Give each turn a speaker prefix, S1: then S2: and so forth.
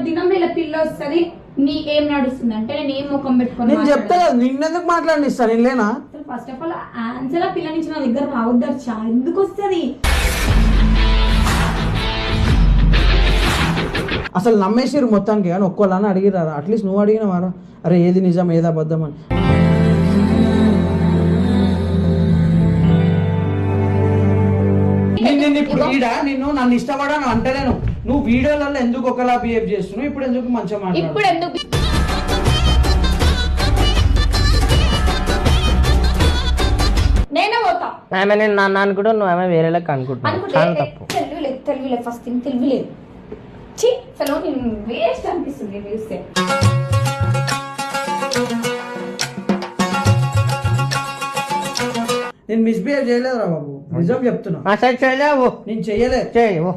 S1: దినం ఇలా పిల్ల వస్తుంది నీ ఏం నడుస్తుంది అంటే నేను ఏం ముఖం పెట్టుకుని
S2: నేను చెప్తా కదా నిన్నెందుకు మాట్లాడిస్తా నేను లేనా?
S1: ఫస్ట్ ఆఫ్ ఆల్ ఆన్సర్ ఆ పిల్ల నుంచి నా దగ్గర రావద్దర్చా ఎందుకు వస్తుంది?
S2: అసలు నమ్మేసిరు మొత్తానికి కానీ ఒక్కళ్ళని అడిగిరారా? అట్లీస్ట్ నువ్వు అడిగిన వారా అరే ఏది నిజం ఏది అబద్ధం అని? నేను ఇప్పుడు నిన్ను నన్ను ఇష్టపడాను అంటలేను. నువ్వు వీడియోలలో ఎందుకు ఒకలా బిహేవ్ చేస్తున్నావు, ఇప్పుడు ఎందుకు మంచిగా మాట్లాడు?
S1: ఇప్పుడు ఎందుకు నేనే పోతా.
S3: ఆమె నేను నన్ను అనుకుంటా, నువ్వు ఆమె వేరేలాగా అనుకుంటున్నావు.
S1: తెలివిలేదు ఫస్ట్ థింగ్ తెలివిలేదు. ఛీ అసలు నేను వేస్ట్ అనిపిస్తుంది చూస్తే.
S2: నేను మిస్బిహేవ్ చేయలేదురా బాబు, నిజం చెప్తున్నా.
S3: చేయలేవు,
S2: నేను చెయ్యలేదు.
S3: చేయవు.